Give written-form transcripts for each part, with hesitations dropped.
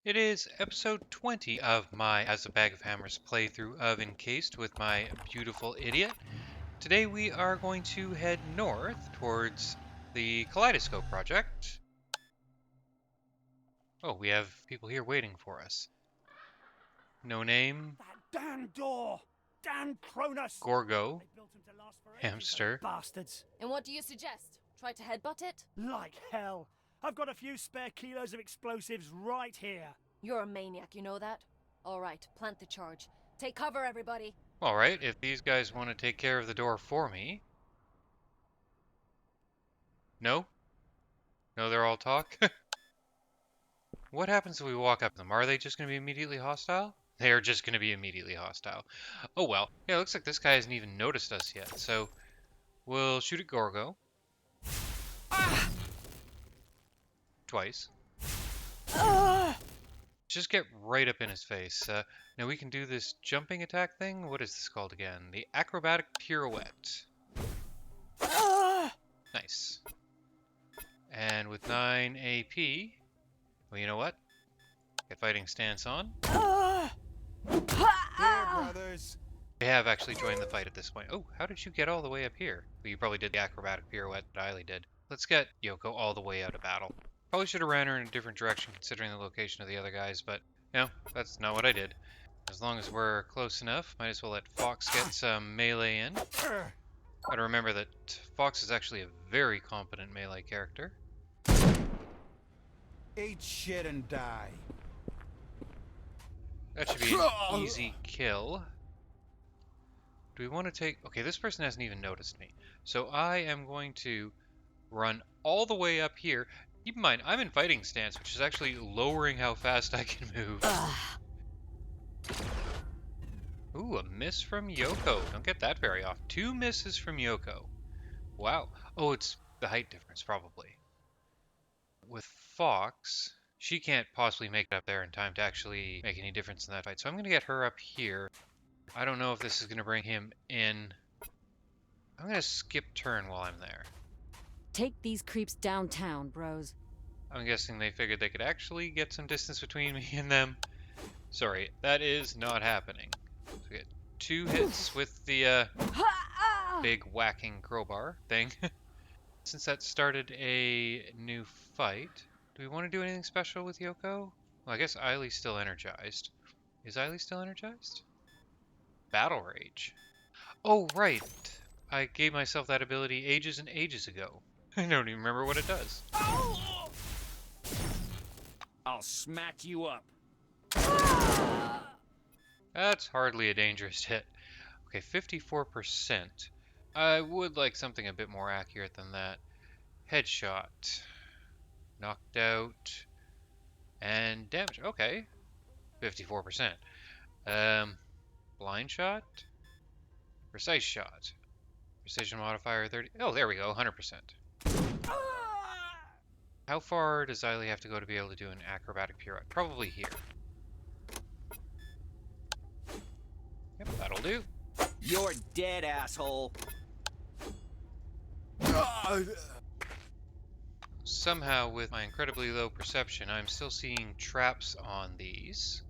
It is episode 20 of my As a Bag of Hammers playthrough of Encased with my beautiful idiot. Today we are going to head north towards the Kaleidoscope project. Oh, we have people here waiting for us. No name, That damn door! Damn Cronus! Gorgo, They built him to last for ages, Hamster. those bastards. And what do you suggest? Try to headbutt it? Like hell. I've got a few spare kilos of explosives right here. You're a maniac, you know that? Alright, plant the charge. Take cover, everybody. Alright, if these guys want to take care of the door for me. No? No, they're all talk? What happens if we walk up to them? Are they just going to be immediately hostile? They are just going to be immediately hostile. Oh well. Yeah, it looks like this guy hasn't even noticed us yet, so we'll shoot at Gorgo. Twice. Just get right up in his face. Now we can do this jumping attack thing. What is this called again? The acrobatic pirouette. Nice. And with 9 AP, well, you know what? Get fighting stance on. Here, brothers. They have actually joined the fight at this point. Oh, how did you get all the way up here? Well, you probably did the acrobatic pirouette that Eiley did. Let's get Yoko all the way out of battle. Probably should have ran her in a different direction considering the location of the other guys, but no, that's not what I did. As long as we're close enough, might as well let Fox get some melee in. Gotta remember that Fox is actually a very competent melee character. Eat shit and die. That should be an easy kill. Do we want to take... Okay, this person hasn't even noticed me. So I am going to run all the way up here. Keep in mind, I'm in fighting stance, which is actually lowering how fast I can move. Ooh, a miss from Yoko. Don't get that very often. 2 misses from Yoko. Wow. Oh, it's the height difference, probably. With Fox, she can't possibly make it up there in time to actually make any difference in that fight. So I'm going to get her up here. I don't know if this is going to bring him in. I'm going to skip turn while I'm there. Take these creeps downtown, bros. I'm guessing they figured they could actually get some distance between me and them. Sorry, that is not happening. So we get 2 hits with the big whacking crowbar thing. Since that started a new fight, do we want to do anything special with Yoko? Well, I guess Eiley's still energized. Is Eiley still energized? Battle Rage. Oh, right. I gave myself that ability ages and ages ago. I don't even remember what it does. I'll smack you up. That's hardly a dangerous hit. Okay, 54%. I would like something a bit more accurate than that. Headshot. Knocked out. And damage. Okay. 54%. Blind shot? Precise shot. Precision modifier 30. Oh, there we go. 100%. How far does Eiley have to go to be able to do an acrobatic pirouette? Probably here. Yep, that'll do. You're dead, asshole. Somehow, with my incredibly low perception, I'm still seeing traps on these.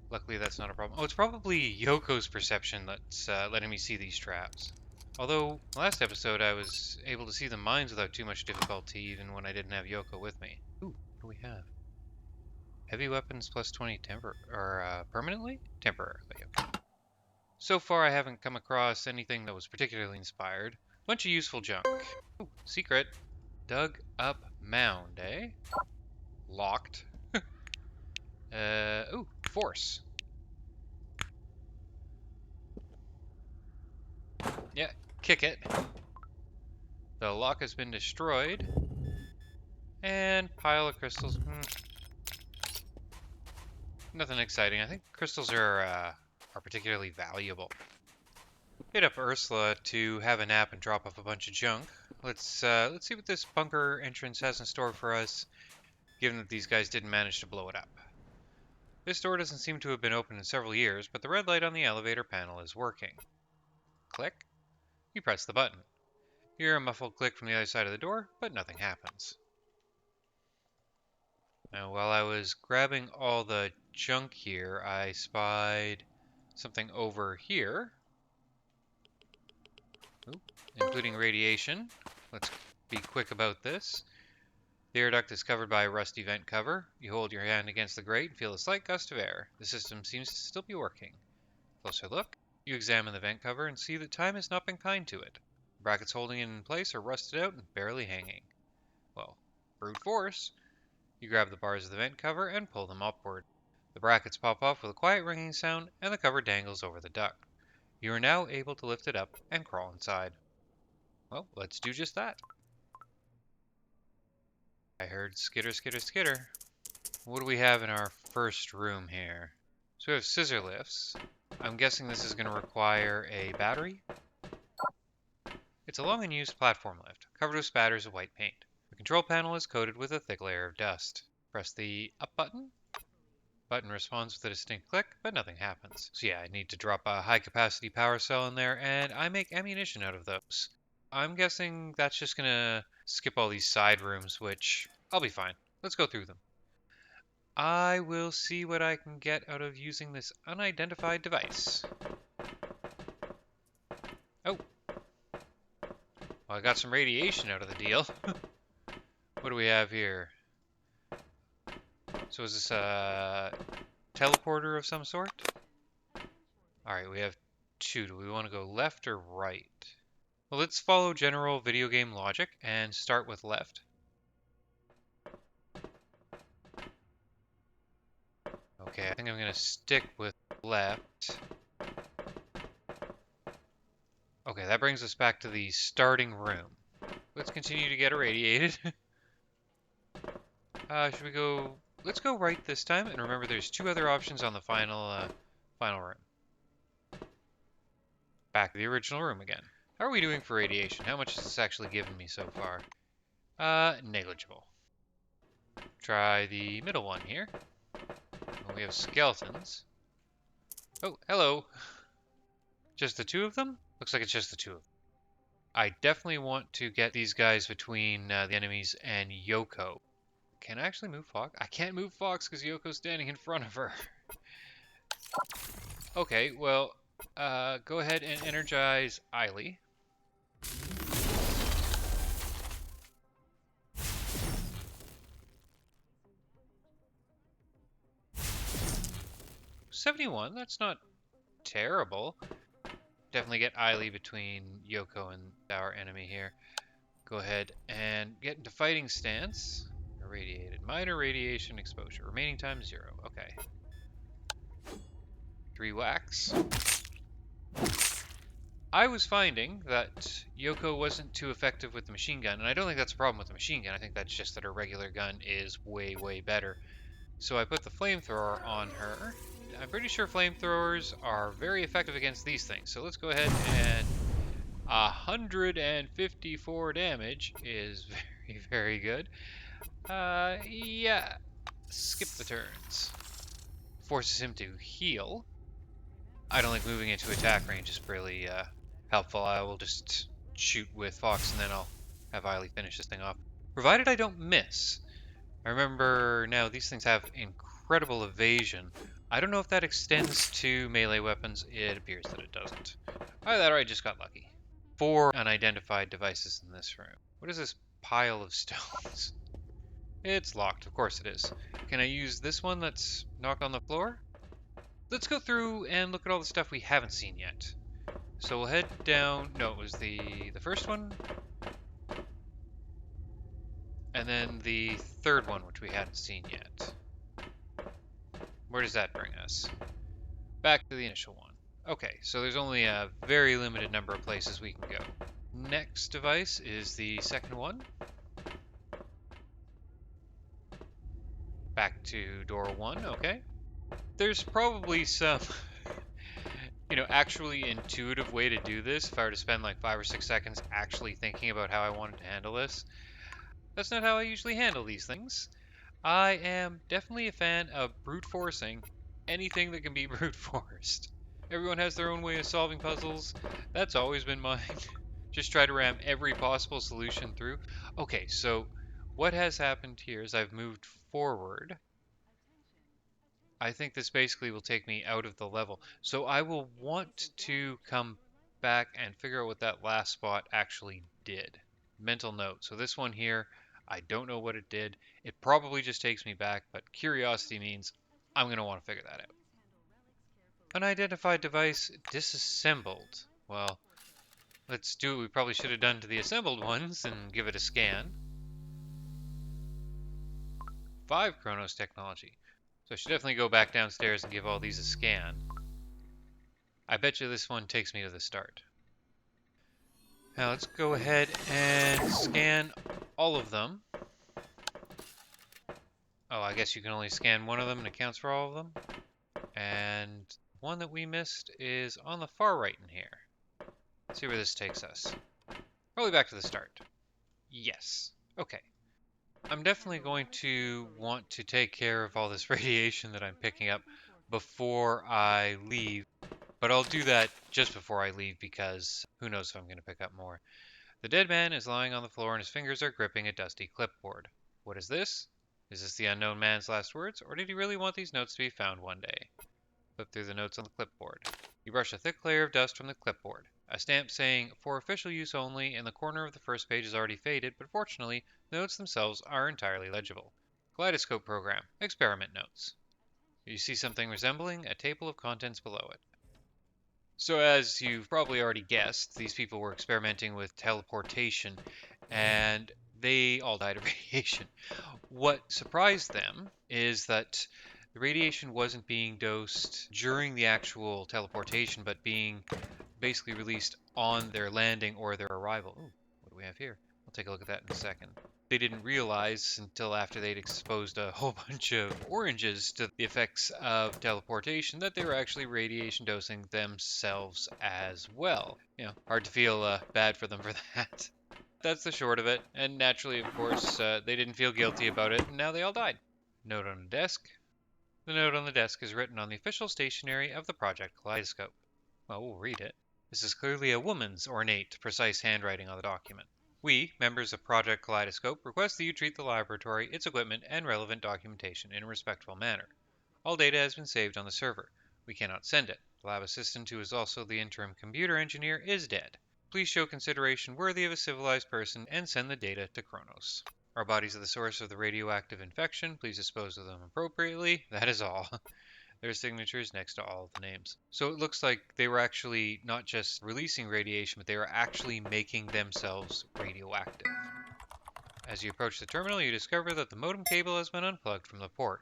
Luckily, that's not a problem. Oh, it's probably Yoko's perception that's letting me see these traps. Although, last episode, I was able to see the mines without too much difficulty, even when I didn't have Yoko with me. Ooh, what do we have? Heavy weapons plus 20 permanently? Temporarily. Okay. So far, I haven't come across anything that was particularly inspired. Bunch of useful junk. Ooh, secret. Dug up mound, eh? Locked. Ooh, force. Yeah, kick it. The lock has been destroyed. And pile of crystals. Nothing exciting. I think crystals are particularly valuable. Hit up Ursula to have a nap and drop off a bunch of junk. Let's see what this bunker entrance has in store for us, given that these guys didn't manage to blow it up. This door doesn't seem to have been open in several years, but the red light on the elevator panel is working. Click. You press the button. You hear a muffled click from the other side of the door, but nothing happens. Now, while I was grabbing all the junk here, I spied something over here. Oop, including radiation. Let's be quick about this. The air duct is covered by a rusty vent cover. You hold your hand against the grate and feel a slight gust of air. The system seems to still be working. Closer look. You examine the vent cover and see that time has not been kind to it. The brackets holding it in place are rusted out and barely hanging. Well, brute force. You grab the bars of the vent cover and pull them upward. The brackets pop off with a quiet ringing sound and the cover dangles over the duct. You are now able to lift it up and crawl inside. Well, let's do just that. I heard skitter, skitter, skitter. What do we have in our first room here? So we have scissor lifts. I'm guessing this is going to require a battery. It's a long and used platform lift, covered with spatters of white paint. The control panel is coated with a thick layer of dust. Press the up button. Button responds with a distinct click, but nothing happens. So yeah, I need to drop a high capacity power cell in there, and I make ammunition out of those. I'm guessing that's just gonna skip all these side rooms, which I'll be fine. Let's go through them. I will see what I can get out of using this unidentified device. Oh. Well, I got some radiation out of the deal. What do we have here? So is this a teleporter of some sort? Alright, we have two. Do we want to go left or right? Well, let's follow general video game logic and start with left. Okay, I think I'm going to stick with left. Okay, that brings us back to the starting room. Let's continue to get irradiated. Should we go... Let's go right this time, and remember there's two other options on the final room. Back to the original room again. How are we doing for radiation? How much has this actually given me so far? Negligible. Try the middle one here. We have skeletons. Oh, hello. Just the two of them? Looks like it's just the two of them. I definitely want to get these guys between the enemies and Yoko. Can I actually move Fox? I can't move Fox because Yoko's standing in front of her. Okay, well, go ahead and energize Eiley. $71, that's not terrible. Definitely get Eiley between Yoko and our enemy here. Go ahead and get into fighting stance. Irradiated. Minor radiation exposure. Remaining time 0. Okay. 3 whacks. I was finding that Yoko wasn't too effective with the machine gun, and I don't think that's a problem with the machine gun. I think that's just that her regular gun is way, way better. So I put the flamethrower on her. I'm pretty sure flamethrowers are very effective against these things. So let's go ahead and 154 damage is very, very good. Yeah. Skip the turns. Forces him to heal. I don't think moving into attack range is really helpful. I will just shoot with Fox and then I'll have Eiley finish this thing off. Provided I don't miss. I remember now these things have incredible evasion. I don't know if that extends to melee weapons. It appears that it doesn't. Either that or I just got lucky. 4 unidentified devices in this room. What is this pile of stones? It's locked. Of course it is. Can I use this one that's knocked on the floor? Let's go through and look at all the stuff we haven't seen yet. So we'll head down. No, it was the first one. And then the third one, which we hadn't seen yet. Where does that bring us? Back to the initial one. Okay, so there's only a very limited number of places we can go. Next device is the second one. Back to door 1, okay. There's probably some, actually intuitive way to do this if I were to spend like 5 or 6 seconds actually thinking about how I wanted to handle this. That's not how I usually handle these things. I am definitely a fan of brute forcing anything that can be brute forced. Everyone has their own way of solving puzzles. That's always been mine. Just try to ram every possible solution through. Okay, so what has happened here is I've moved forward, I think this basically will take me out of the level. So I will want to come back and figure out what that last spot actually did. Mental note. So this one here, I don't know what it did. It probably just takes me back, but curiosity means I'm going to want to figure that out. Unidentified device disassembled. Well, let's do what we probably should have done to the assembled ones and give it a scan. 5 Chronos technology. So I should definitely go back downstairs and give all these a scan. I bet you this one takes me to the start. Now let's go ahead and scan all of them. Oh, I guess you can only scan one of them and it counts for all of them. And one that we missed is on the far right in here. Let's see where this takes us. Probably back to the start. Yes. Okay. I'm definitely going to want to take care of all this radiation that I'm picking up before I leave. But I'll do that just before I leave because who knows if I'm going to pick up more. The dead man is lying on the floor and his fingers are gripping a dusty clipboard. What is this? Is this the unknown man's last words, or did he really want these notes to be found one day? Flip through the notes on the clipboard. You brush a thick layer of dust from the clipboard. A stamp saying, "For official use only," in the corner of the first page is already faded, but fortunately, the notes themselves are entirely legible. Kaleidoscope program. Experiment notes. You see something resembling a table of contents below it. So as you've probably already guessed, these people were experimenting with teleportation, and they all died of radiation. What surprised them is that the radiation wasn't being dosed during the actual teleportation, but being basically released on their landing or their arrival. Ooh, what do we have here? We'll take a look at that in a second. They didn't realize until after they'd exposed a whole bunch of oranges to the effects of teleportation that they were actually radiation dosing themselves as well. You know, hard to feel bad for them for that. That's the short of it, and naturally, of course, they didn't feel guilty about it, and now they all died. Note on the desk. The note on the desk is written on the official stationery of the Project Kaleidoscope. Well, we'll read it. This is clearly a woman's ornate, precise handwriting on the document. We, members of Project Kaleidoscope, request that you treat the laboratory, its equipment, and relevant documentation in a respectful manner. All data has been saved on the server. We cannot send it. The lab assistant, who is also the interim computer engineer, is dead. Please show consideration worthy of a civilized person and send the data to Kronos. Our bodies are the source of the radioactive infection. Please dispose of them appropriately. That is all. Their signatures next to all of the names. So it looks like they were actually not just releasing radiation, but they were actually making themselves radioactive. As you approach the terminal, you discover that the modem cable has been unplugged from the port.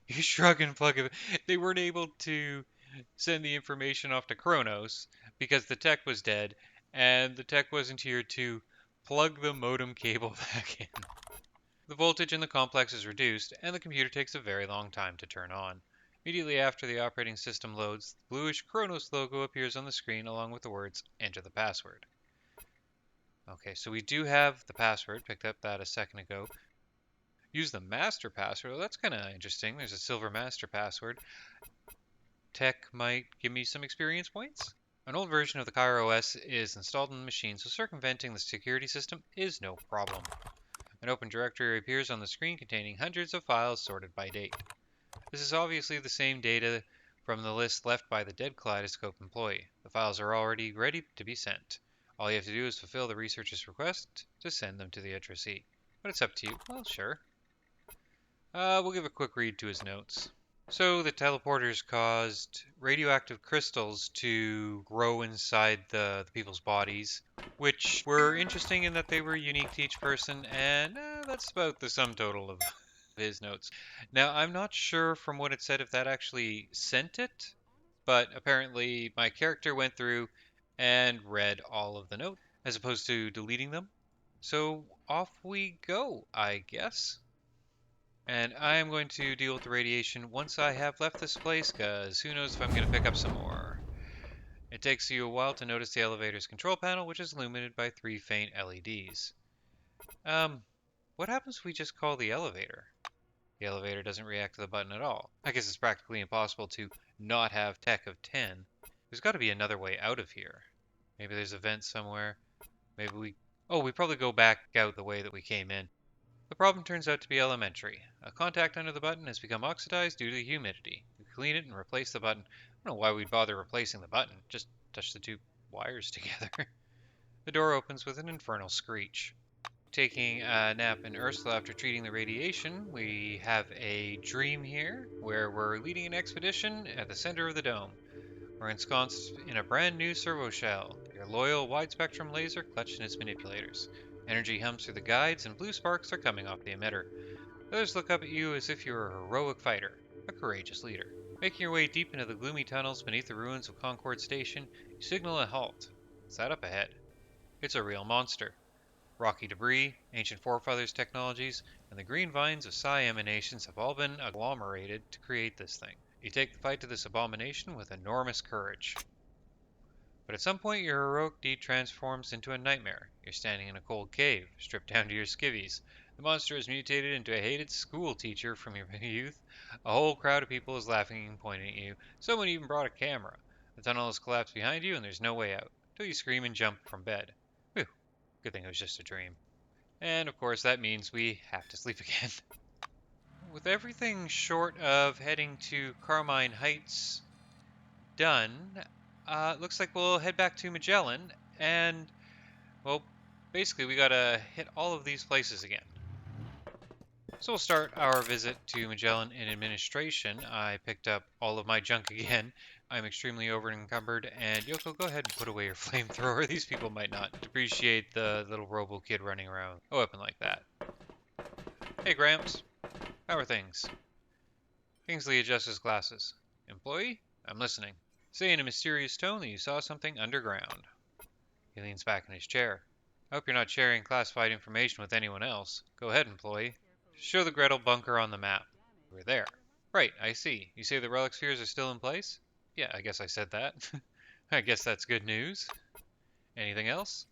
You shrug and plug it. They weren't able to send the information off to Kronos because the tech was dead, and the tech wasn't here to plug the modem cable back in. The voltage in the complex is reduced, and the computer takes a very long time to turn on. Immediately after the operating system loads, the bluish Kronos logo appears on the screen along with the words, "Enter the password." Okay, so we do have the password, picked up that a second ago. Use the master password. Well, that's kind of interesting. There's a silver master password. Tech might give me some experience points. An old version of the Cairo OS is installed on the machine, so circumventing the security system is no problem. An open directory appears on the screen containing hundreds of files sorted by date. This is obviously the same data from the list left by the dead Kaleidoscope employee. The files are already ready to be sent. All you have to do is fulfill the researcher's request to send them to the addressee. But it's up to you. Well, sure. We'll give a quick read to his notes. So the teleporters caused radioactive crystals to grow inside the people's bodies, which were interesting in that they were unique to each person, and that's about the sum total of his notes. Now, I'm not sure from what it said if that actually sent it, but apparently my character went through and read all of the notes as opposed to deleting them. So off we go, I guess. And I am going to deal with the radiation once I have left this place, because who knows if I'm going to pick up some more. It takes you a while to notice the elevator's control panel, which is illuminated by 3 faint LEDs. What happens if we just call the elevator? The elevator doesn't react to the button at all. I guess it's practically impossible to not have tech of 10. There's got to be another way out of here. Maybe there's a vent somewhere. Maybe we... Oh, we probably go back out the way that we came in. The problem turns out to be elementary. A contact under the button has become oxidized due to the humidity. You clean it and replace the button. I don't know why we'd bother replacing the button. Just touch the two wires together. The door opens with an infernal screech. Taking a nap in Ursula after treating the radiation, we have a dream here where we're leading an expedition at the center of the dome. We're ensconced in a brand new servo shell, your loyal wide-spectrum laser clutched in its manipulators. Energy hums through the guides, and blue sparks are coming off the emitter. Others look up at you as if you were a heroic fighter, a courageous leader. Making your way deep into the gloomy tunnels beneath the ruins of Concord Station, you signal a halt. What's that up ahead? It's a real monster. Rocky debris, ancient forefathers' technologies, and the green vines of psi emanations have all been agglomerated to create this thing. You take the fight to this abomination with enormous courage. But at some point, your heroic deed transforms into a nightmare. You're standing in a cold cave, stripped down to your skivvies. The monster has mutated into a hated school teacher from your youth. A whole crowd of people is laughing and pointing at you. Someone even brought a camera. The tunnel has collapsed behind you, and there's no way out, till you scream and jump from bed. Whew, good thing it was just a dream. And of course, that means we have to sleep again. With everything short of heading to Carmine Heights done, looks like we'll head back to Magellan, and, well, basically we gotta hit all of these places again. So we'll start our visit to Magellan in administration. I picked up all of my junk again. I'm extremely over-encumbered, and Yoko, go ahead and put away your flamethrower. These people might not appreciate the little robo kid running around a weapon like that. Hey, Gramps. How are things? Kingsley adjusts his glasses. Employee? I'm listening. Say in a mysterious tone that you saw something underground. He leans back in his chair. I hope you're not sharing classified information with anyone else. Go ahead, employee. Show the Gretel bunker on the map. We're there. Right, I see. You say the relic spheres are still in place? Yeah, I guess I said that. I guess that's good news. Anything else?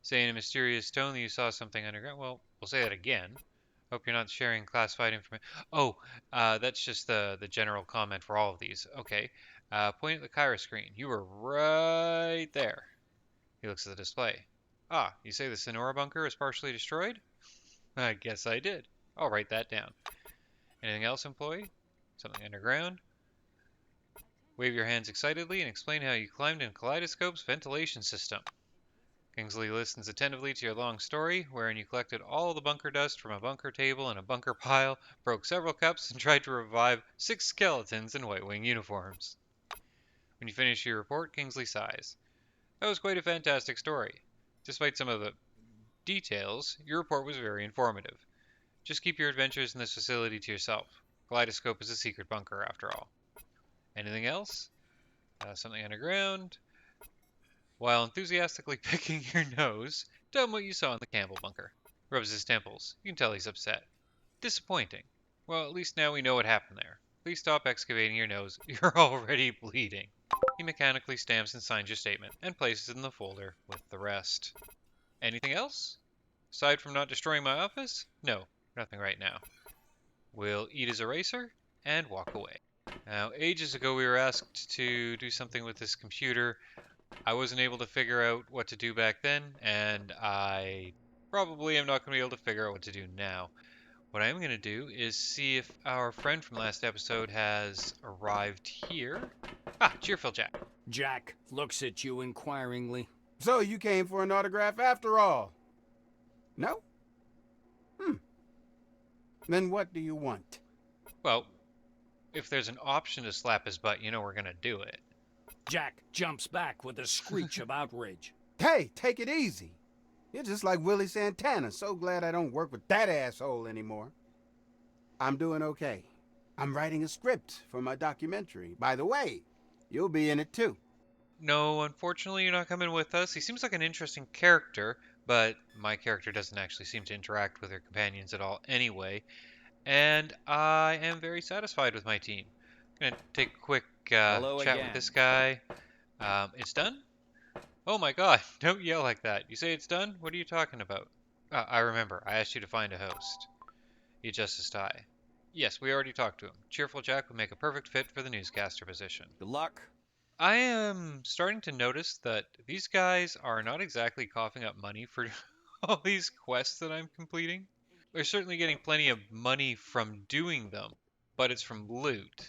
Say in a mysterious tone that you saw something underground. Well, we'll say that again. Hope you're not sharing classified information. Oh, that's just the general comment for all of these. Okay. Point at the Kyra screen. You were right there. He looks at the display. Ah, you say the Sonora bunker is partially destroyed? I guess I did. I'll write that down. Anything else, employee? Something underground? Wave your hands excitedly and explain how you climbed in Kaleidoscope's ventilation system. Kingsley listens attentively to your long story, wherein you collected all the bunker dust from a bunker table and a bunker pile, broke several cups, and tried to revive 6 skeletons in White Wing uniforms. When you finish your report, Kingsley sighs. That was quite a fantastic story. Despite some of the details, your report was very informative. Just keep your adventures in this facility to yourself. Kaleidoscope is a secret bunker, after all. Anything else? Something underground? While enthusiastically picking your nose, tell him what you saw in the Campbell bunker. Rubs his temples. You can tell he's upset. Disappointing. Well, at least now we know what happened there. Please stop excavating your nose. You're already bleeding. He mechanically stamps and signs your statement, and places it in the folder with the rest. Anything else? Aside from not destroying my office? No, nothing right now. We'll eat his eraser, and walk away. Now, ages ago we were asked to do something with this computer. I wasn't able to figure out what to do back then, and I probably am not going to be able to figure out what to do now. What I'm going to do is see if our friend from last episode has arrived here. Ah, Cheerful Jack. Jack looks at you inquiringly. So you came for an autograph after all? No? Then what do you want? Well, if there's an option to slap his butt, you know we're going to do it. Jack jumps back with a screech of outrage. Hey, take it easy. You're just like Willie Santana. So glad I don't work with that asshole anymore. I'm doing okay. I'm writing a script for my documentary. By the way, you'll be in it too. No, unfortunately you're not coming with us. He seems like an interesting character, but my character doesn't actually seem to interact with her companions at all anyway. And I am very satisfied with my team. I'm gonna take a quick chat again. with this guy. It's done? Oh my god, don't yell like that. You say it's done? What are you talking about? I remember. I asked you to find a host. He adjusts his tie. Yes, we already talked to him. Cheerful Jack would make a perfect fit for the newscaster position. Good luck. I am starting to notice that these guys are not exactly coughing up money for all these quests that I'm completing. We're certainly getting plenty of money from doing them, but it's from loot.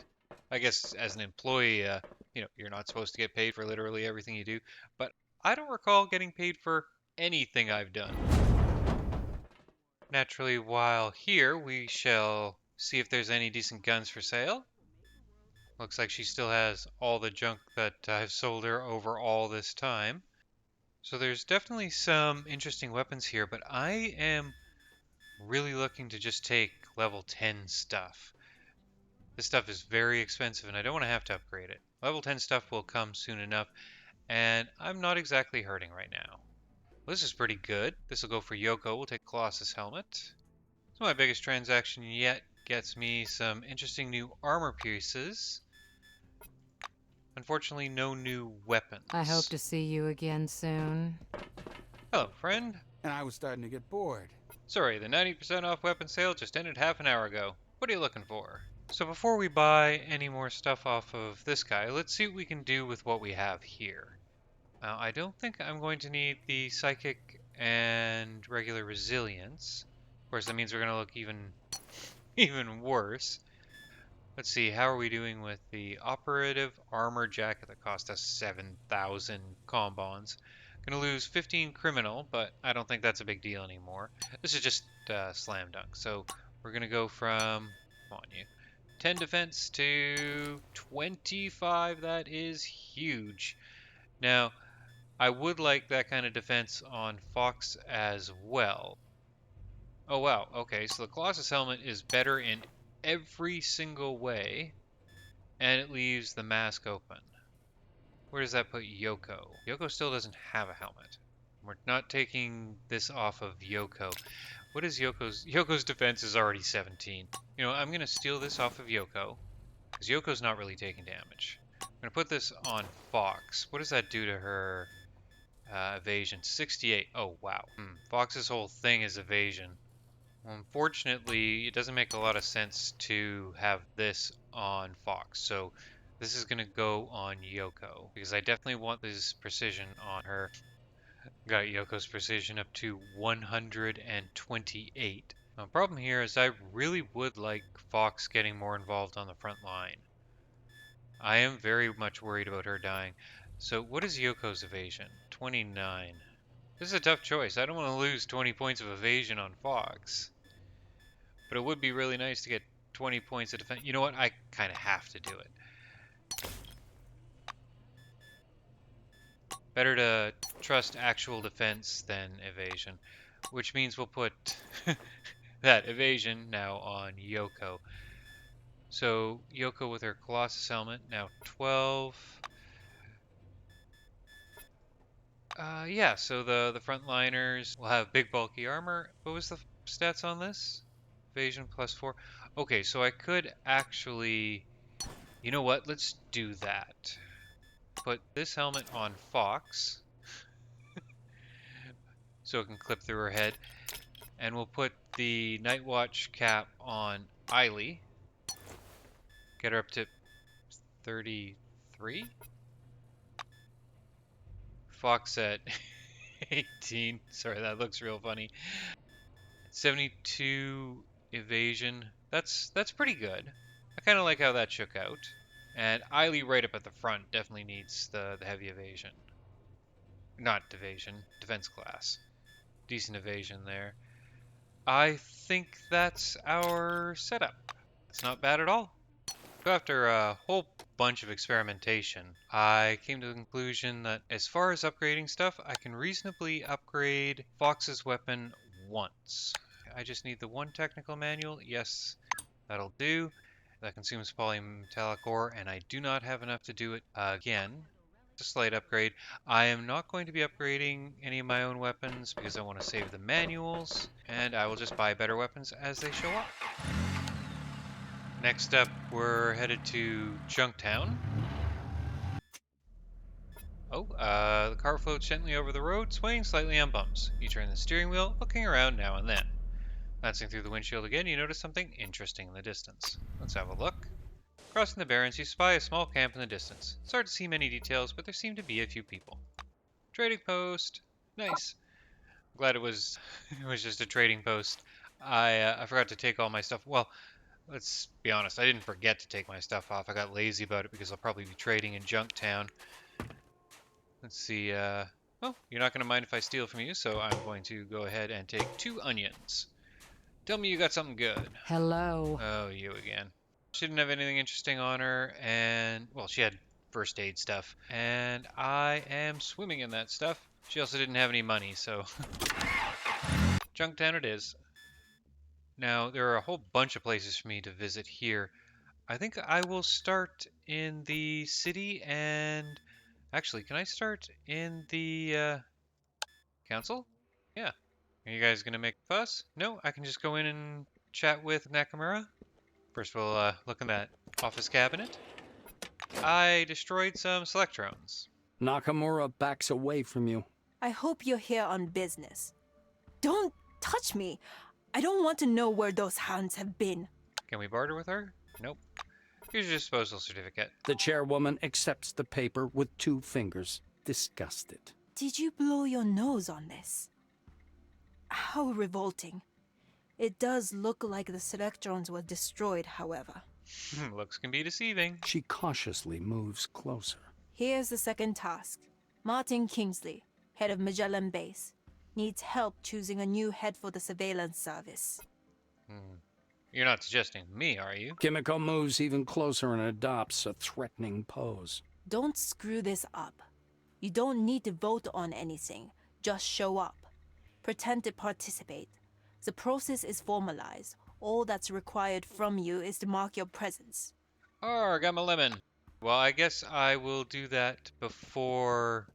I guess as an employee, you're not supposed to get paid for literally everything you do, but I don't recall getting paid for anything I've done. Naturally, while here, we shall see if there's any decent guns for sale. Looks like she still has all the junk that I've sold her over all this time. So there's definitely some interesting weapons here, but I am really looking to just take level 10 stuff. This stuff is very expensive and I don't want to have to upgrade it. Level 10 stuff will come soon enough, and I'm not exactly hurting right now. Well, this is pretty good. This will go for Yoko. We'll take Colossus Helmet. So my biggest transaction yet gets me some interesting new armor pieces. Unfortunately, no new weapons. I hope to see you again soon. Hello, friend. And I was starting to get bored. Sorry, the 90% off weapon sale just ended half an hour ago. What are you looking for? So before we buy any more stuff off of this guy, let's see what we can do with what we have here. Now, I don't think I'm going to need the Psychic and regular Resilience. Of course, that means we're going to look even worse. Let's see, how are we doing with the Operative Armor Jacket that cost us 7,000 combons? Gonna lose 15 criminal, but I don't think that's a big deal anymore. This is just slam dunk. So we're gonna go from, come on you, 10 defense to 25. That is huge. Now, I would like that kind of defense on Fox as well. Oh wow, okay, so the Colossus helmet is better in every single way, and it leaves the mask open. Where does that put Yoko? Yoko still doesn't have a helmet. We're not taking this off of Yoko. What is Yoko's? Yoko's defense is already 17. You know, I'm going to steal this off of Yoko, because Yoko's not really taking damage. I'm going to put this on Fox. What does that do to her evasion? 68. Oh, wow. Fox's whole thing is evasion. Well, unfortunately, it doesn't make a lot of sense to have this on Fox, so this is going to go on Yoko, because I definitely want this precision on her. Got Yoko's precision up to 128. Now, the problem here is I really would like Fox getting more involved on the front line. I am very much worried about her dying. So what is Yoko's evasion? 29. This is a tough choice. I don't want to lose 20 points of evasion on Fox. But it would be really nice to get 20 points of defense. You know what? I kind of have to do it. Better to trust actual defense than evasion. Which means we'll put that evasion now on Yoko. So Yoko with her Colossus helmet, now 12. Yeah, so the frontliners will have big bulky armor. What was the stats on this? Evasion +4. Okay, so I could actually... You know what? Let's do that. Put this helmet on Fox. So it can clip through her head. And we'll put the Night Watch cap on Eiley. Get her up to 33? Fox at 18. Sorry, that looks real funny. 72 evasion. That's pretty good. I kind of like how that shook out. And Eiley right up at the front definitely needs the heavy evasion. Not evasion, defense class. Decent evasion there. I think that's our setup. It's not bad at all. So after a whole bunch of experimentation, I came to the conclusion that as far as upgrading stuff, I can reasonably upgrade Fox's weapon once. I just need the one technical manual. Yes, that'll do. That consumes polymetallic ore, and I do not have enough to do it again. It's a slight upgrade. I am not going to be upgrading any of my own weapons because I want to save the manuals, and I will just buy better weapons as they show up. Next up, we're headed to Junktown. Oh, the car floats gently over the road, swaying slightly on bumps. You turn the steering wheel, looking around now and then. Glancing through the windshield again, you notice something interesting in the distance. Let's have a look. Crossing the barrens, you spy a small camp in the distance. It's hard to see many details, but there seem to be a few people. Trading post. Nice. Glad it was just a trading post. I forgot to take all my stuff. Well, let's be honest. I didn't forget to take my stuff off. I got lazy about it because I'll probably be trading in Junktown. Let's see. Oh, you're not going to mind if I steal from you, so I'm going to go ahead and take 2 onions. Tell me you got something good. Hello. Oh, you again. She didn't have anything interesting on her, and, well, she had first aid stuff. And I am swimming in that stuff. She also didn't have any money, so Junktown it is. Now, there are a whole bunch of places for me to visit here. I think I will start in the city and... Actually, can I start in the council? Yeah. Are you guys gonna make a fuss? No, I can just go in and chat with Nakamura. First we'll look in that office cabinet. I destroyed some Selectrones. Nakamura backs away from you. I hope you're here on business. Don't touch me. I don't want to know where those hounds have been. Can we barter with her? Nope. Here's your disposal certificate. The chairwoman accepts the paper with 2 fingers, disgusted. Did you blow your nose on this? How revolting. It does look like the Selectrons were destroyed, however. Looks can be deceiving. She cautiously moves closer. Here's the second task. Martin Kingsley, head of Magellan Base, needs help choosing a new head for the surveillance service. You're not suggesting me, are you? Kimiko moves even closer and adopts a threatening pose. Don't screw this up. You don't need to vote on anything. Just show up. Pretend to participate. The process is formalized. All that's required from you is to mark your presence. Oh, I got my lemon. Well, I guess I will do that before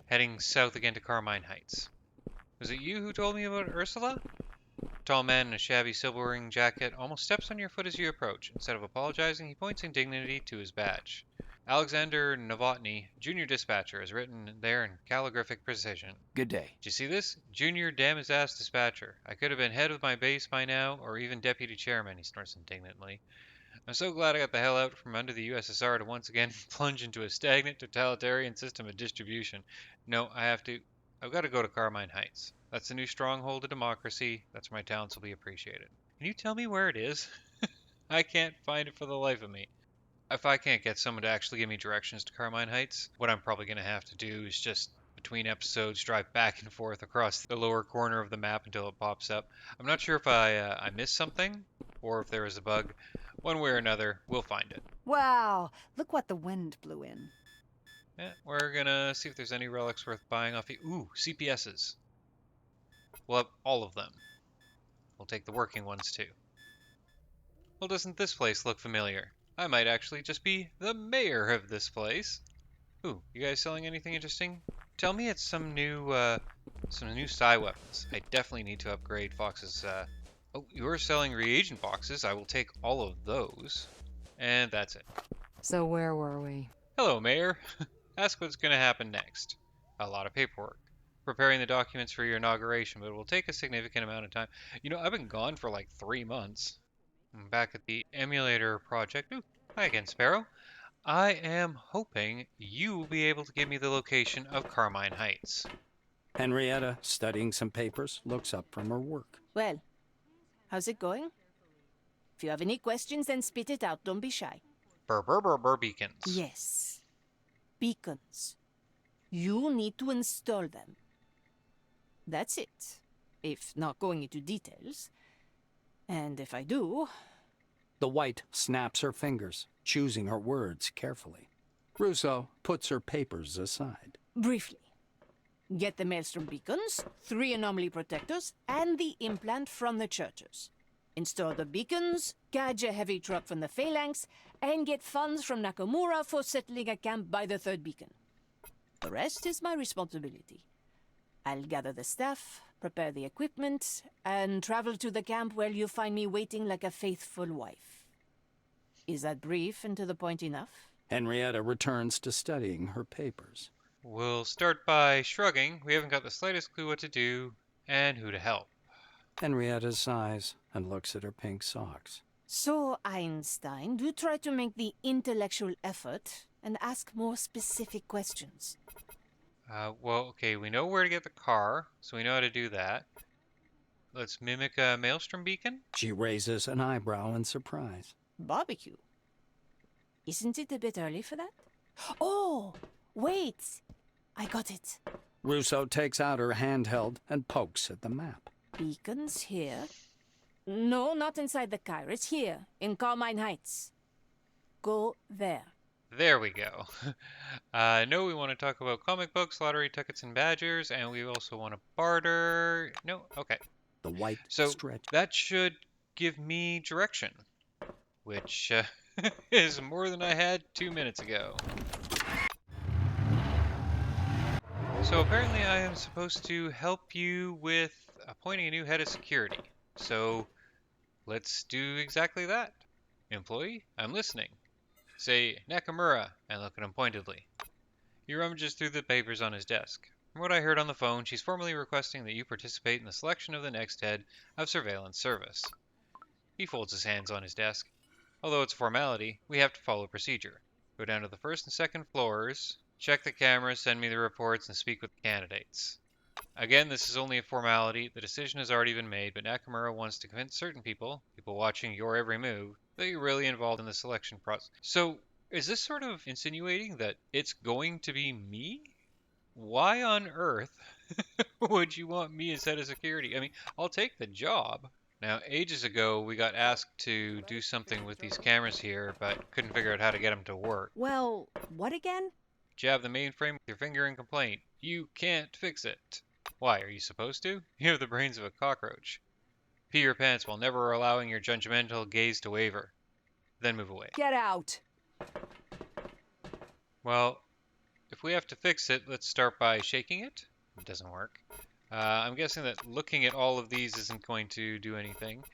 heading south again to Carmine Heights. Was it you who told me about Ursula? A tall man in a shabby silver-ring jacket almost steps on your foot as you approach. Instead of apologizing, he points in dignity to his badge. Alexander Novotny, Junior Dispatcher, is written there in calligraphic precision. Good day. Did you see this? Junior damn his ass dispatcher. I could have been head of my base by now, or even deputy chairman, he snorts indignantly. I'm so glad I got the hell out from under the USSR to once again plunge into a stagnant, totalitarian system of distribution. No, I've got to go to Carmine Heights. That's the new stronghold of democracy. That's where my talents will be appreciated. Can you tell me where it is? I can't find it for the life of me. If I can't get someone to actually give me directions to Carmine Heights, what I'm probably going to have to do is just, between episodes, drive back and forth across the lower corner of the map until it pops up. I'm not sure if I missed something, or if there was a bug. One way or another, we'll find it. Wow, look what the wind blew in. Yeah, we're gonna see if there's any relics worth buying off you. Ooh, CPSs. We'll have all of them. We'll take the working ones too. Well, doesn't this place look familiar? I might actually just be the mayor of this place. Ooh, you guys selling anything interesting? Tell me it's some new psi weapons. I definitely need to upgrade Fox's, Oh, you're selling reagent boxes. I will take all of those. And that's it. So where were we? Hello, Mayor. Ask what's going to happen next. A lot of paperwork. Preparing the documents for your inauguration, but it will take a significant amount of time. You know, I've been gone for like 3 months. I'm back at the emulator project. Ooh, hi again, Sparrow. I am hoping you will be able to give me the location of Carmine Heights. Henrietta, studying some papers, looks up from her work. Well, how's it going? If you have any questions, then spit it out. Don't be shy. Burr beacons. Yes. Beacons. You need to install them. That's it. If not going into details. And if I do... The white snaps her fingers, choosing her words carefully. Russo puts her papers aside. Briefly. Get the Maelstrom beacons, 3 anomaly protectors, and the implant from the churches. Install the beacons, catch a heavy truck from the Phalanx, and get funds from Nakamura for settling a camp by the 3rd beacon. The rest is my responsibility. I'll gather the staff, prepare the equipment, and travel to the camp where you find me waiting like a faithful wife. Is that brief and to the point enough? Henrietta returns to studying her papers. We'll start by shrugging. We haven't got the slightest clue what to do and who to help. Henrietta sighs and looks at her pink socks. So, Einstein, do try to make the intellectual effort and ask more specific questions. Well, okay, we know where to get the car, so we know how to do that. let's mimic a maelstrom beacon? She raises an eyebrow in surprise. Barbecue. Isn't it a bit early for that? Oh, wait. I got it. Russo takes out her handheld and pokes at the map. Beacons here. No, not inside the car. It's here, in Carmine Heights. Go there. There we go. No, we want to talk about comic books, lottery tickets, and badgers, and we also want to barter. No, okay. The white So stretch. that should give me direction, which is more than I had 2 minutes ago. So apparently I am supposed to help you with appointing a new head of security. So let's do exactly that. Employee, I'm listening. Say Nakamura and look at him pointedly. He rummages through the papers on his desk. From what I heard on the phone, she's formally requesting that you participate in the selection of the next head of surveillance service. He folds his hands on his desk. Although it's a formality, we have to follow procedure. Go down to the first and second floors, check the cameras, send me the reports, and speak with the candidates. Again, this is only a formality. The decision has already been made, but Nakamura wants to convince certain people watching your every move, that you're really involved in the selection process. So, is this sort of insinuating that it's going to be me? Why on earth would you want me as head of security? I mean, I'll take the job. Now, ages ago, we got asked to do something with these cameras here, but couldn't figure out how to get them to work. Well, what again? Jab the mainframe with your finger and complain. You can't fix it. Why, are you supposed to? You have the brains of a cockroach. Pee your pants while never allowing your judgmental gaze to waver. Then move away. Get out. Well, if we have to fix it, let's start by shaking it. It doesn't work. I'm guessing that looking at all of these isn't going to do anything.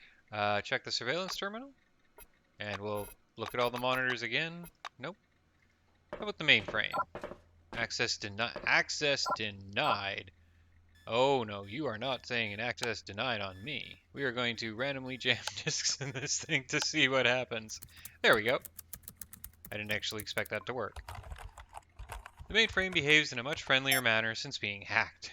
Check the surveillance terminal. And we'll look at all the monitors again. Nope. How about the mainframe? Access denied. Oh no, you are not saying an access denied on me. We are going to randomly jam disks in this thing to see what happens. There we go. I didn't actually expect that to work. The mainframe behaves in a much friendlier manner since being hacked.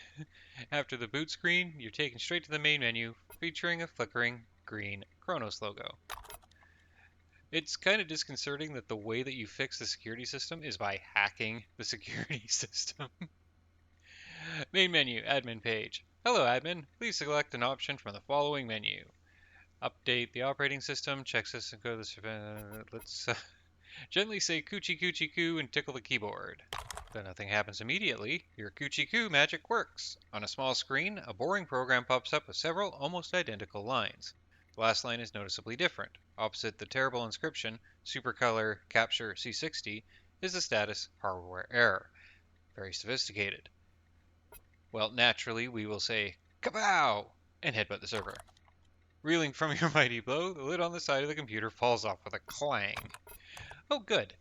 After the boot screen, you're taken straight to the main menu, featuring a flickering green Kronos logo. It's kind of disconcerting that the way that you fix the security system is by hacking the security system. Main menu, admin page. Hello admin, please select an option from the following menu. Update the operating system, check system go to the let's gently say coochie coochie coo and tickle the keyboard. Though nothing happens immediately, your coochie coo magic works. On a small screen, a boring program pops up with several almost identical lines. The last line is noticeably different. Opposite the terrible inscription, Supercolor Capture C60, is the status hardware error. Very sophisticated. Well, naturally, we will say, kapow! And headbutt the server. Reeling from your mighty blow, the lid on the side of the computer falls off with a clang. Oh, good.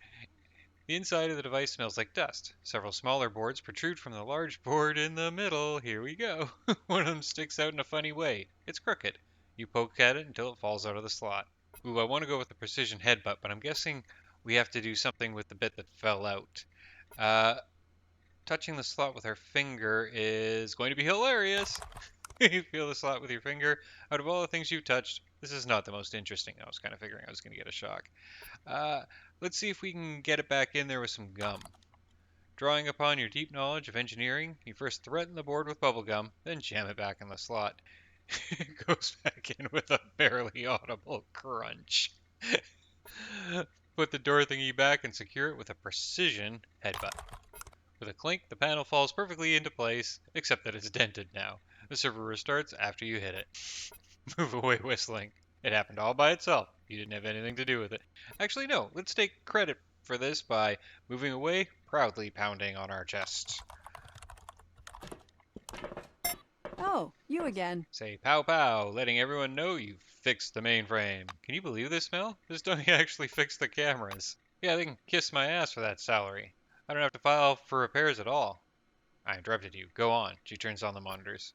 The inside of the device smells like dust. Several smaller boards protrude from the large board in the middle. Here we go. One of them sticks out in a funny way. It's crooked. You poke at it until it falls out of the slot. Ooh, I want to go with the precision headbutt, but I'm guessing we have to do something with the bit that fell out. Touching the slot with our finger is going to be hilarious. You feel the slot with your finger. Out of all the things you've touched, this is not the most interesting. I was kind of figuring I was going to get a shock. Let's see if we can get it back in there with some gum. Drawing upon your deep knowledge of engineering, you first threaten the board with bubble gum, then jam it back in the slot. It goes back in with a barely audible crunch. Put the door thingy back and secure it with a precision headbutt. With a clink, the panel falls perfectly into place, except that it's dented now. The server restarts after you hit it. Move away whistling. It happened all by itself. You didn't have anything to do with it. Actually, no. Let's take credit for this by moving away, proudly pounding on our chests. Oh, you again. Say pow pow, letting everyone know you fixed the mainframe. Can you believe this, Mel? This dummy actually fixed the cameras. Yeah, they can kiss my ass for that salary. I don't have to file for repairs at all. I interrupted you. Go on. She turns on the monitors.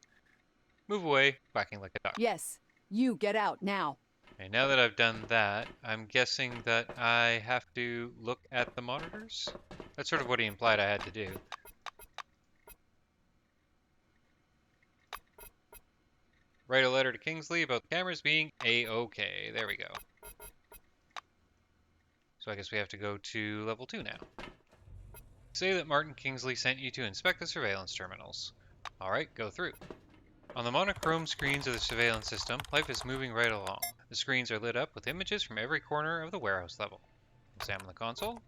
Move away, quacking like a duck. Yes, you get out now. And now that I've done that, I'm guessing that I have to look at the monitors? That's sort of what he implied I had to do. Write a letter to Kingsley about the cameras being A-okay. There we go. So I guess we have to go to level 2 now. Say that Martin Kingsley sent you to inspect the surveillance terminals. Alright, go through. On the monochrome screens of the surveillance system, life is moving right along. The screens are lit up with images from every corner of the warehouse level. Examine the console.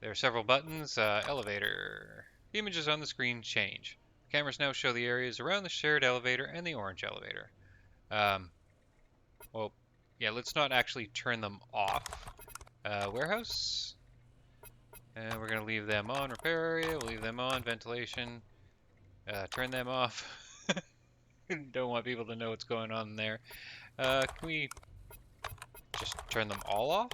There are several buttons. Elevator. The images on the screen change. The cameras now show the areas around the shared elevator and the orange elevator. Well, yeah, let's not actually turn them off. Warehouse. And we're going to leave them on. Repair area. We'll leave them on. Ventilation. Turn them off. Don't want people to know what's going on there. Can we just turn them all off?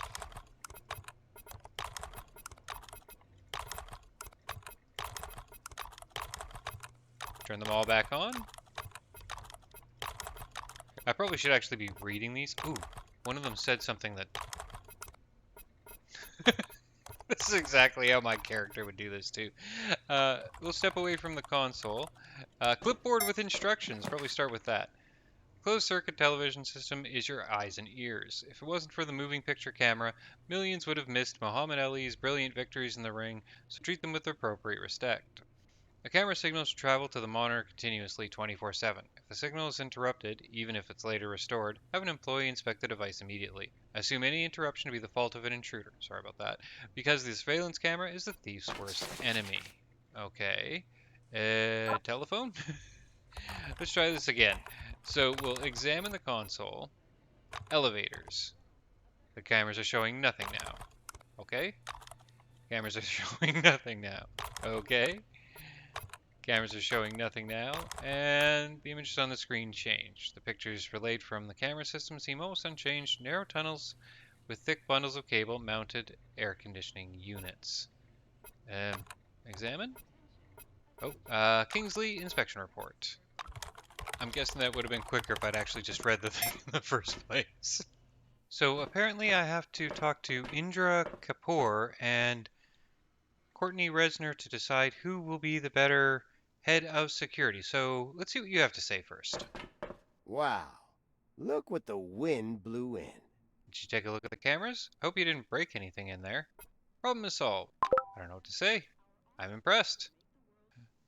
Turn them all back on? I probably should actually be reading these. Ooh, one of them said something that... This is exactly how my character would do this too. We'll step away from the console. Clipboard with instructions. Probably start with that. Closed circuit television system is your eyes and ears. If it wasn't for the moving picture camera, millions would have missed Muhammad Ali's brilliant victories in the ring, so treat them with appropriate respect. The camera signals travel to the monitor continuously 24/7. If the signal is interrupted, even if it's later restored, have an employee inspect the device immediately. Assume any interruption to be the fault of an intruder. Sorry about that. Because the surveillance camera is the thief's worst enemy. Okay. Telephone? Let's try this again. So we'll examine the console. Elevators. The cameras are showing nothing now. Okay. Cameras are showing nothing now. Okay. Cameras are showing nothing now, and the images on the screen change. The pictures relayed from the camera system seem almost unchanged. Narrow tunnels with thick bundles of cable mounted air conditioning units. Examine? Oh, Kingsley inspection report. I'm guessing that would have been quicker if I'd actually just read the thing in the first place. So apparently I have to talk to Indra Kapoor and Courtney Resner to decide who will be the better head of security. So let's see what you have to say first. Wow. Look what the wind blew in. Did you take a look at the cameras? Hope you didn't break anything in there. Problem is solved. I don't know what to say. I'm impressed.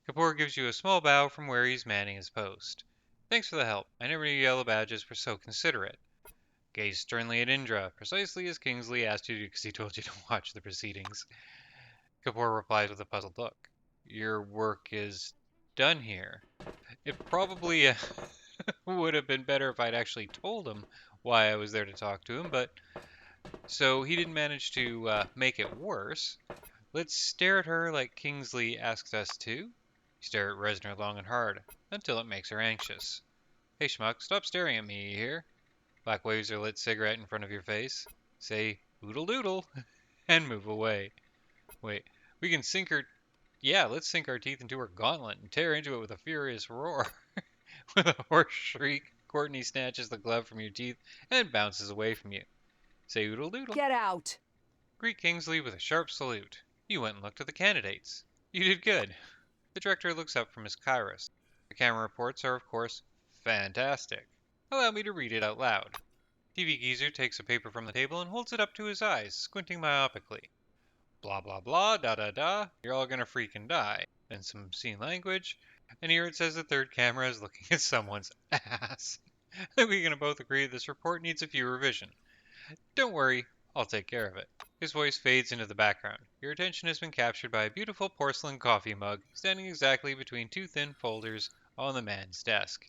Kapoor gives you a small bow from where he's manning his post. Thanks for the help. I never knew yellow badges were so considerate. Gaze sternly at Indra, precisely as Kingsley asked you to because he told you to watch the proceedings. Kapoor replies with a puzzled look. Your work is done here. It probably would have been better if I'd actually told him why I was there to talk to him, but so he didn't manage to make it worse. Let's stare at her like Kingsley asked us to. You stare at Resner long and hard, until it makes her anxious. Hey schmuck, stop staring at me, you hear? Black waves her lit cigarette in front of your face. Say, oodle doodle, and move away. Wait, we can sink her... Yeah, let's sink our teeth into her gauntlet and tear into it with a furious roar. With a hoarse shriek, Courtney snatches the glove from your teeth and bounces away from you. Say oodle doodle. Get out! Greet Kingsley with a sharp salute. You went and looked at the candidates. You did good. The director looks up from his kairos. The camera reports are, of course, fantastic. Allow me to read it out loud. TV Geezer takes a paper from the table and holds it up to his eyes, squinting myopically. Blah blah blah, da da da, you're all gonna freaking die. Then some obscene language, and here it says the third camera is looking at someone's ass. We can both agree this report needs a few revision. Don't worry, I'll take care of it. His voice fades into the background. Your attention has been captured by a beautiful porcelain coffee mug standing exactly between two thin folders on the man's desk.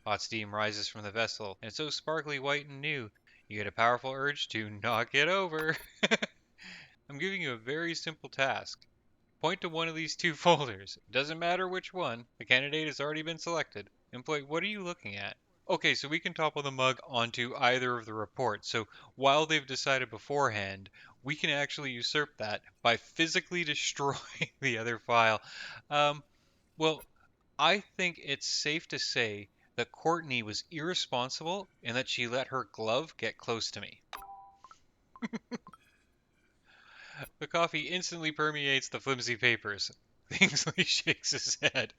Hot steam rises from the vessel, and it's so sparkly white and new, you get a powerful urge to knock it over. I'm giving you a very simple task. Point to one of these two folders. It doesn't matter which one. The candidate has already been selected. Employee, what are you looking at? Okay, so we can topple the mug onto either of the reports. So while they've decided beforehand, we can actually usurp that by physically destroying the other file. Well, I think it's safe to say that Courtney was irresponsible in that she let her glove get close to me. The coffee instantly permeates the flimsy papers. Kingsley shakes his head.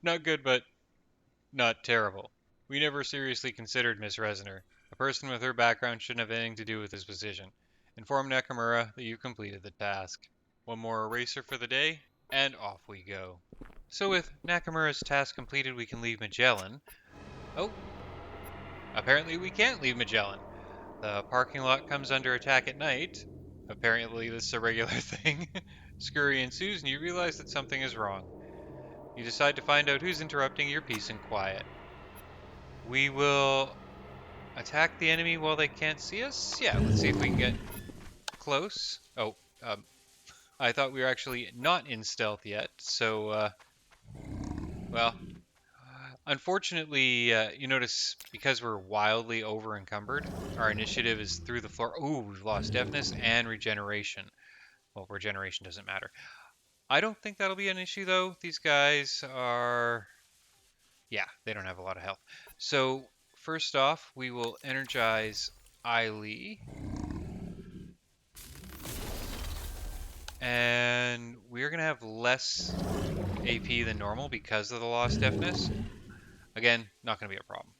Not good, but not terrible. We never seriously considered Miss Resner. A person with her background shouldn't have anything to do with this position. Inform Nakamura that you completed the task. One more eraser for the day, and off we go. So with Nakamura's task completed, we can leave Magellan. Oh, apparently we can't leave Magellan. The parking lot comes under attack at night. Apparently this is a regular thing. Scurry ensues and you realize that something is wrong. You decide to find out who's interrupting your peace and quiet. We will attack the enemy while they can't see us? Yeah, let's see if we can get close. Oh, I thought we were actually not in stealth yet, so, well, unfortunately, you notice because we're wildly over encumbered, our initiative is through the floor. Ooh, we've lost deafness and regeneration. Well, regeneration doesn't matter. I don't think that'll be an issue, though. These guys are... yeah, they don't have a lot of health. So, first off, we will energize Eiley. And we're going to have less AP than normal because of the lost deafness. Again, not going to be a problem.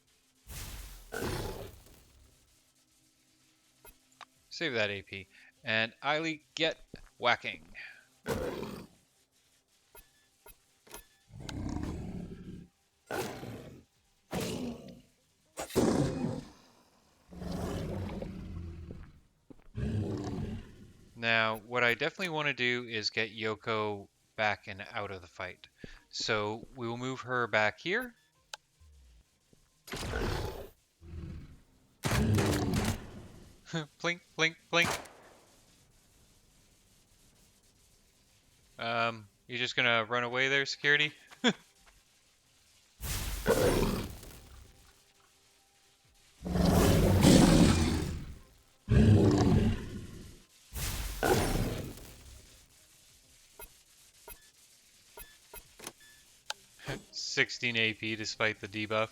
Save that AP. And Eiley, get whacking. Now, what I definitely want to do is get Yoko back and out of the fight. So we will move her back here. Plink, plink, plink. You just gonna run away there, security? $16 AP despite the debuff.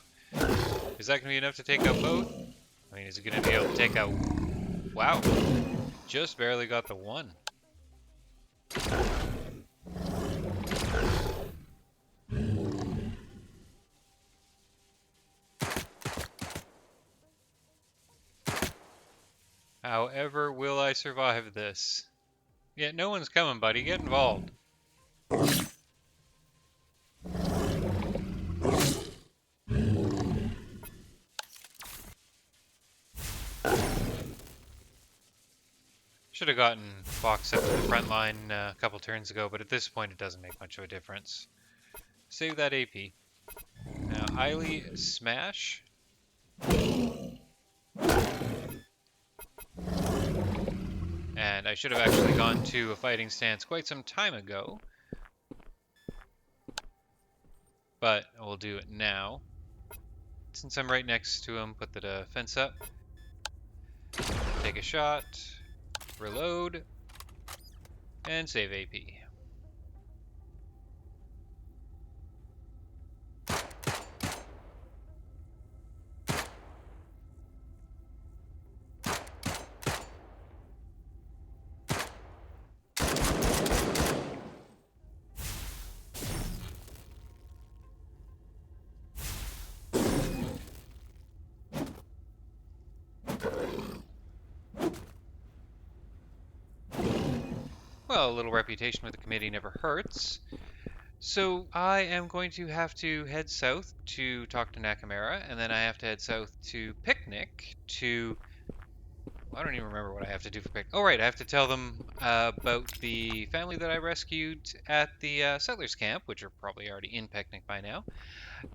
Is that gonna be enough to take out both? I mean, is it gonna be able to take out... wow. Just barely got the one. However, will I survive this? Yeah, no one's coming, buddy. Get involved. Should have gotten Fox up to the front line a couple turns ago, but at this point it doesn't make much of a difference. Save that AP. Now, Eiley, smash. And I should have actually gone to a fighting stance quite some time ago. But we'll do it now. Since I'm right next to him, put the defense up. Take a shot. Reload. And save AP. Well, a little reputation with the committee never hurts. So I am going to have to head south to talk to Nakamura, and then I have to head south to Picnic to... I don't even remember what I have to do for Picnic. Oh, right, I have to tell them about the family that I rescued at the settlers camp, which are probably already in Picnic by now.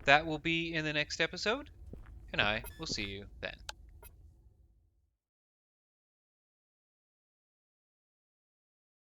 That will be in the next episode, and I will see you then.